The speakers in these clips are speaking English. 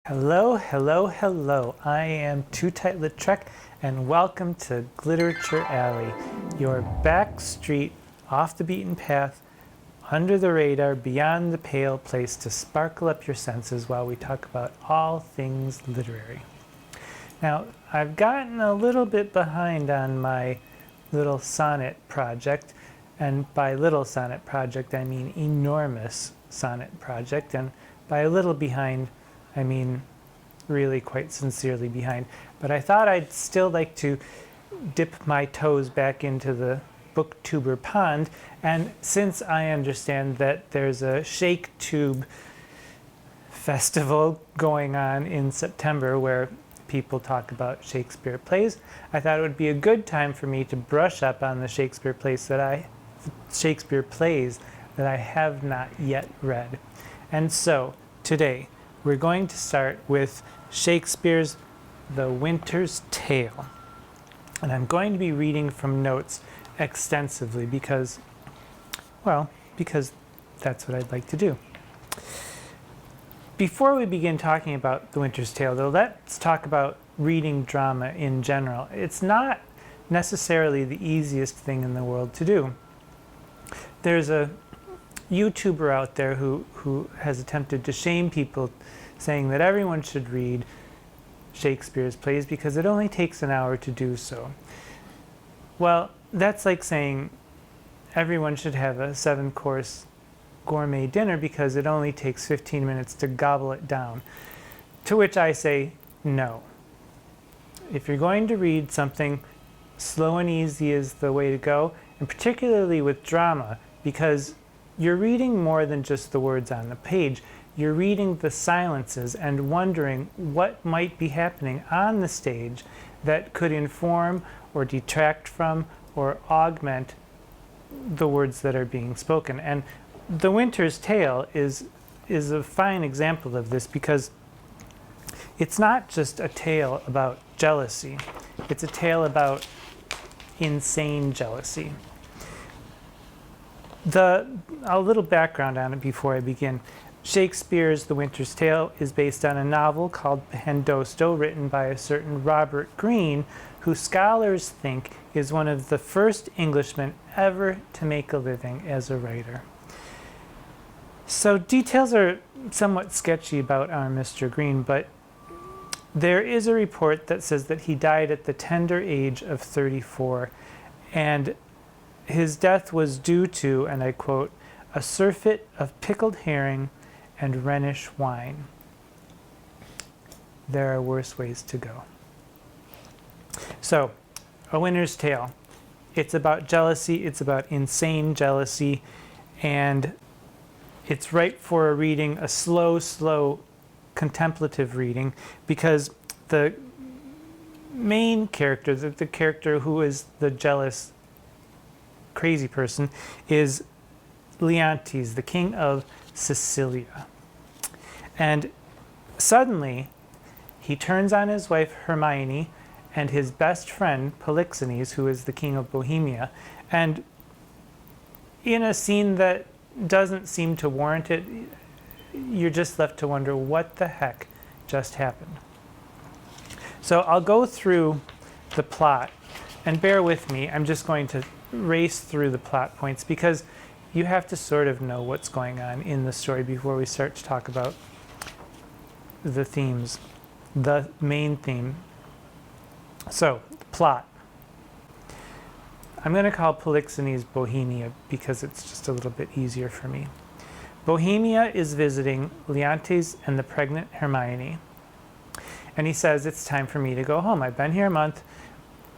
Hello, hello, hello. I am Tootight Lautrec, and welcome to Glitterature Alley, your back street, off the beaten path, under the radar, beyond the pale place to sparkle up your senses while we talk about all things literary. Now, I've gotten a little bit behind on my little sonnet project, and by little sonnet project I mean enormous sonnet project, and by a little behind I mean really quite sincerely behind. But I thought I'd still like to dip my toes back into the booktuber pond, and since I understand that there's a Shaketube festival going on in September where people talk about Shakespeare plays, I thought it would be a good time for me to brush up on the Shakespeare plays that I have not yet read. And so today we're going to start with Shakespeare's The Winter's Tale. And I'm going to be reading from notes extensively because that's what I'd like to do. Before we begin talking about The Winter's Tale, though, let's talk about reading drama in general. It's not necessarily the easiest thing in the world to do. There's a YouTuber out there who has attempted to shame people, saying that everyone should read Shakespeare's plays because it only takes an hour to do so. Well, that's like saying everyone should have a 7-course gourmet dinner because it only takes 15 minutes to gobble it down. To which I say, no. If you're going to read something, slow and easy is the way to go, and particularly with drama, because you're reading more than just the words on the page. You're reading the silences and wondering what might be happening on the stage that could inform or detract from or augment the words that are being spoken. And The Winter's Tale is a fine example of this because it's not just a tale about jealousy. It's a tale about insane jealousy. A little background on it before I begin. Shakespeare's The Winter's Tale is based on a novel called Pandosto, written by a certain Robert Greene, who scholars think is one of the first Englishmen ever to make a living as a writer. So details are somewhat sketchy about our Mr. Greene, but there is a report that says that he died at the tender age of 34, and his death was due to, and I quote, a surfeit of pickled herring and Rhenish wine. There are worse ways to go. So, A Winter's Tale. It's about jealousy, it's about insane jealousy, and it's ripe for a reading, a slow, contemplative reading, because the main character, the character who is the jealous, crazy person, is Leontes, the king of Sicilia. And suddenly, he turns on his wife Hermione and his best friend Polixenes, who is the king of Bohemia, and in a scene that doesn't seem to warrant it, you're just left to wonder what the heck just happened. So I'll go through the plot, and bear with me, I'm just going to race through the plot points because you have to sort of know what's going on in the story before we start to talk about the themes, the main theme. So, plot. I'm going to call Polixenes Bohemia because it's just a little bit easier for me. Bohemia is visiting Leontes and the pregnant Hermione. And he says, it's time for me to go home. I've been here a month.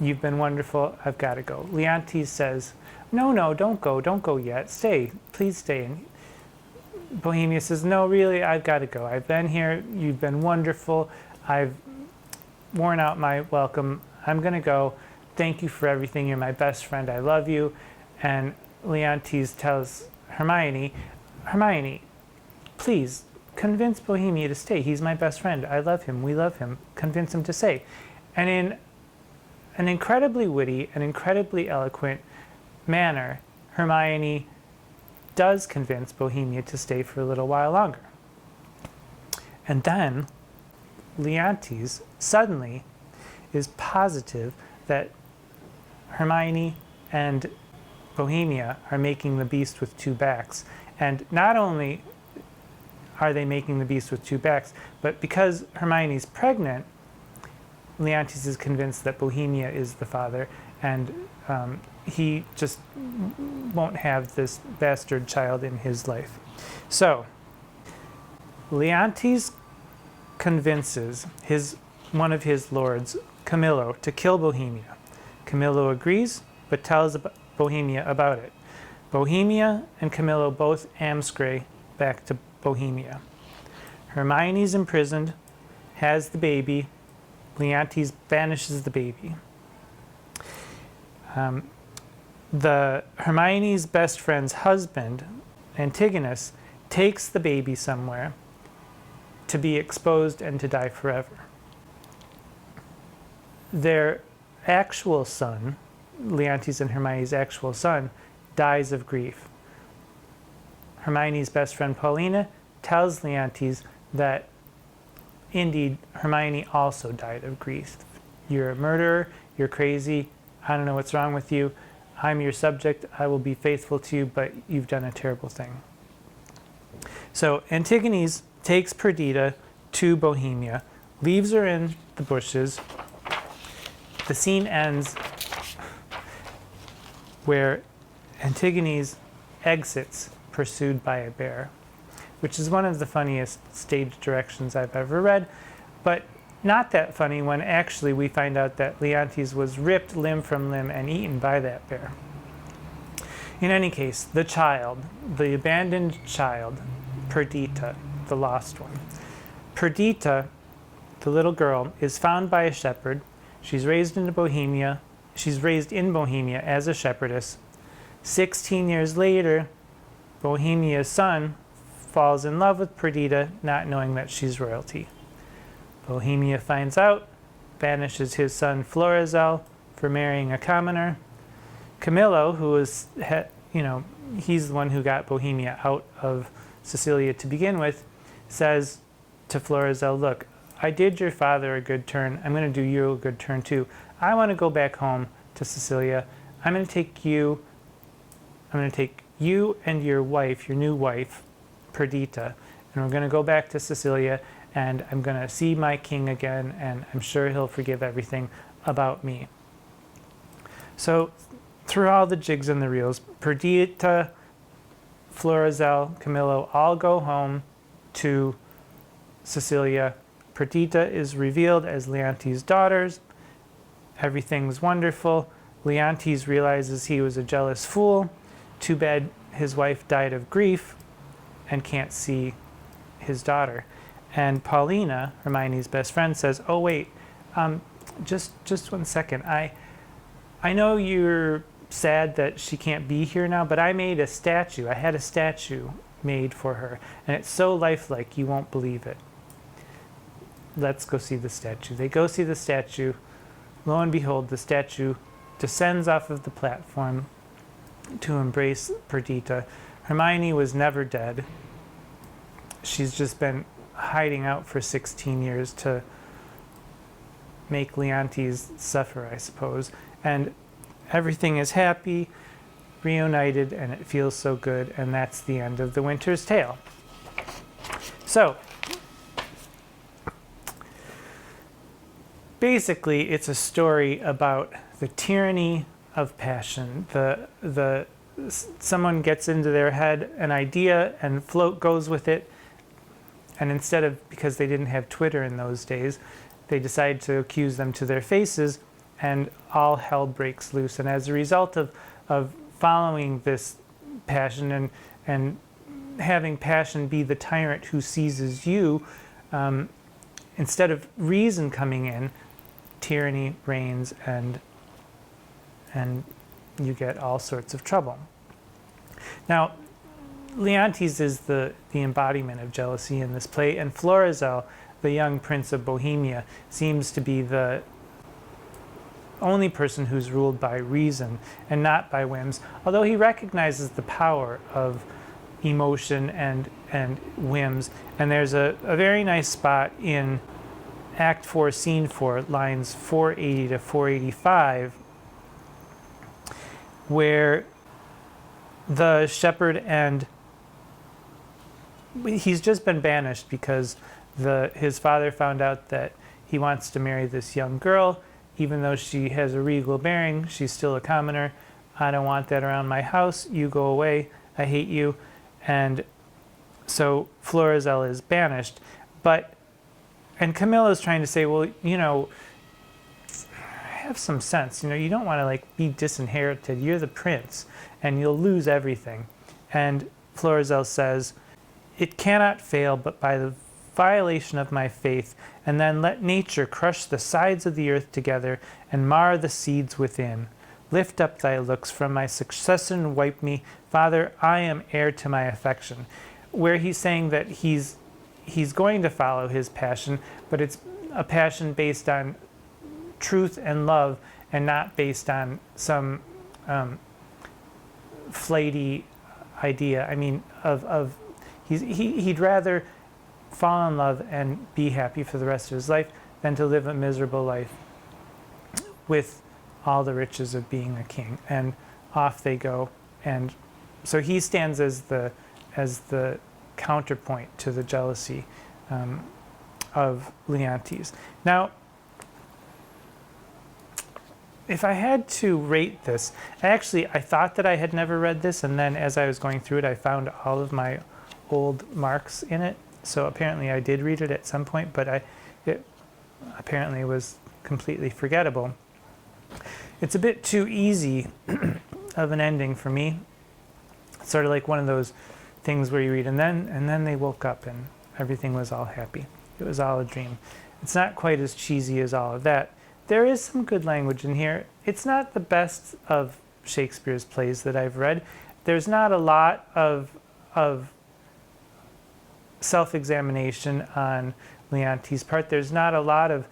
You've been wonderful. I've got to go. Leontes says, no, don't go yet. Stay, please stay. And Bohemia says, no, really, I've got to go. I've been here. You've been wonderful. I've worn out my welcome. I'm going to go. Thank you for everything. You're my best friend. I love you. And Leontes tells Hermione, please convince Bohemia to stay. He's my best friend. I love him. We love him. Convince him to stay. And in an incredibly witty and incredibly eloquent manner, Hermione does convince Bohemia to stay for a little while longer. And then Leontes suddenly is positive that Hermione and Bohemia are making the beast with two backs. And not only are they making the beast with two backs, but because Hermione's pregnant, Leontes is convinced that Bohemia is the father, and he just won't have this bastard child in his life. So, Leontes convinces one of his lords, Camillo, to kill Bohemia. Camillo agrees, but tells Bohemia about it. Bohemia and Camillo both amscray back to Bohemia. Hermione's imprisoned, has the baby. Leontes banishes the baby. Hermione's best friend's husband, Antigonus, takes the baby somewhere to be exposed and to die forever. Their actual son, Leontes and Hermione's actual son, dies of grief. Hermione's best friend Paulina tells Leontes that indeed Hermione also died of grief. You're a murderer, you're crazy, I don't know what's wrong with you, I'm your subject, I will be faithful to you, but you've done a terrible thing. So Antigonus takes Perdita to Bohemia, leaves her in the bushes. The scene ends where Antigonus exits pursued by a bear, which is one of the funniest stage directions I've ever read, but not that funny when actually we find out that Leontes was ripped limb from limb and eaten by that bear. In any case, the child, the abandoned child, Perdita, the lost one. Perdita, the little girl, is found by a shepherd. She's raised in Bohemia as a shepherdess. 16 years later, Bohemia's son falls in love with Perdita, not knowing that she's royalty. Bohemia finds out, banishes his son Florizel for marrying a commoner. Camillo, who is, he's the one who got Bohemia out of Sicilia to begin with, says to Florizel, look, I did your father a good turn. I'm going to do you a good turn too. I want to go back home to Sicilia. I'm going to take you and your wife, your new wife, Perdita, and we're going to go back to Sicilia, and I'm going to see my king again, and I'm sure he'll forgive everything about me. So through all the jigs and the reels, Perdita, Florizel, Camillo all go home to Sicilia. Perdita is revealed as Leontes' daughter. Everything's wonderful. Leontes realizes he was a jealous fool. Too bad his wife died of grief and can't see his daughter. And Paulina, Hermione's best friend, says, oh wait, just 1 second. I know you're sad that she can't be here now, but I made a statue. I had a statue made for her, and it's so lifelike you won't believe it. Let's go see the statue. They go see the statue. Lo and behold, the statue descends off of the platform to embrace Perdita. Hermione was never dead. She's just been hiding out for 16 years to make Leontes suffer, I suppose. And everything is happy, reunited, and it feels so good, and that's the end of The Winter's Tale. So, basically, it's a story about the tyranny of passion. Someone gets into their head an idea and float goes with it, and instead of, because they didn't have Twitter in those days, they decide to accuse them to their faces, and all hell breaks loose. And as a result of following this passion and having passion be the tyrant who seizes you, instead of reason coming in, tyranny reigns, and you get all sorts of trouble. Now, Leontes is the embodiment of jealousy in this play, and Florizel, the young prince of Bohemia, seems to be the only person who's ruled by reason and not by whims, although he recognizes the power of emotion and whims. And there's a very nice spot in Act 4, Scene 4, lines 480 to 485, where the shepherd and he's just been banished because his father found out that he wants to marry this young girl. Even though she has a regal bearing, she's still a commoner. I don't want that around my house. You go away. I hate you. And so Florizel is banished. And Camilla's trying to say, well, have some sense. You don't want to be disinherited. You're the prince and you'll lose everything. And Florizel says, it cannot fail but by the violation of my faith, and then let nature crush the sides of the earth together and mar the seeds within. Lift up thy looks from my succession and wipe me. Father, I am heir to my affection. Where he's saying that he's going to follow his passion, but it's a passion based on truth and love and not based on some flighty idea. I mean, he'd rather fall in love and be happy for the rest of his life than to live a miserable life with all the riches of being a king. And off they go. And so he stands as the counterpoint to the jealousy of Leontes. Now, if I had to rate this, I thought that I had never read this, and then as I was going through it, I found all of my old marks in it. So apparently I did read it at some point, but it apparently was completely forgettable. It's a bit too easy of an ending for me. It's sort of like one of those things where you read and then they woke up and everything was all happy. It was all a dream. It's not quite as cheesy as all of that. There is some good language in here. It's not the best of Shakespeare's plays that I've read. There's not a lot of self-examination on Leontes' part. There's not a lot of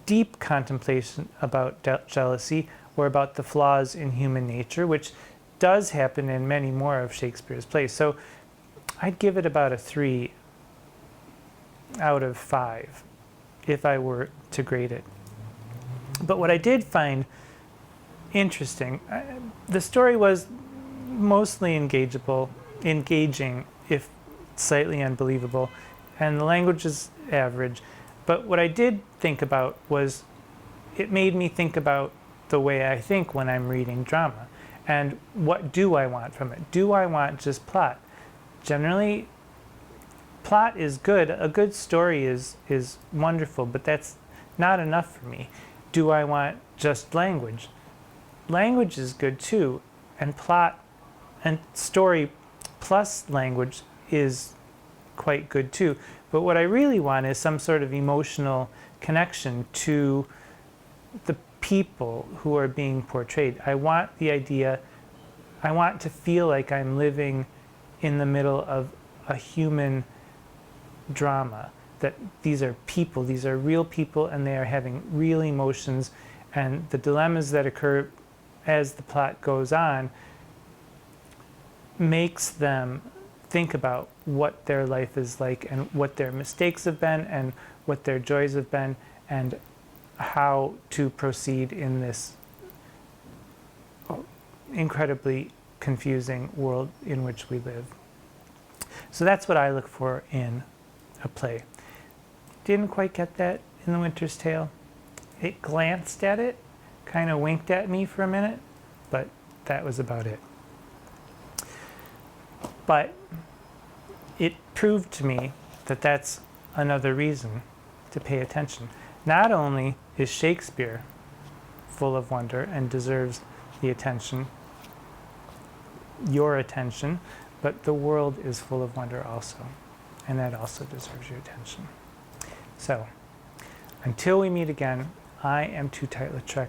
deep contemplation about jealousy or about the flaws in human nature, which does happen in many more of Shakespeare's plays. So I'd give it about a 3 out of 5 if I were to grade it. But what I did find interesting, the story was mostly engaging, if slightly unbelievable, and the language is average. But what I did think about was it made me think about the way I think when I'm reading drama. And what do I want from it? Do I want just plot? Generally, plot is good. A good story is wonderful, but that's not enough for me. Do I want just language? Language is good too, and plot and story plus language is quite good too. But what I really want is some sort of emotional connection to the people who are being portrayed. I want to feel like I'm living in the middle of a human drama, that these are people, these are real people, and they are having real emotions, and the dilemmas that occur as the plot goes on makes them think about what their life is like and what their mistakes have been and what their joys have been and how to proceed in this incredibly confusing world in which we live. So that's what I look for in a play. Didn't quite get that in The Winter's Tale. It glanced at it, kind of winked at me for a minute, but that was about it. But it proved to me that that's another reason to pay attention. Not only is Shakespeare full of wonder and deserves the attention, your attention, but the world is full of wonder also, and that also deserves your attention. So, until we meet again, I am Tootight Lautrec.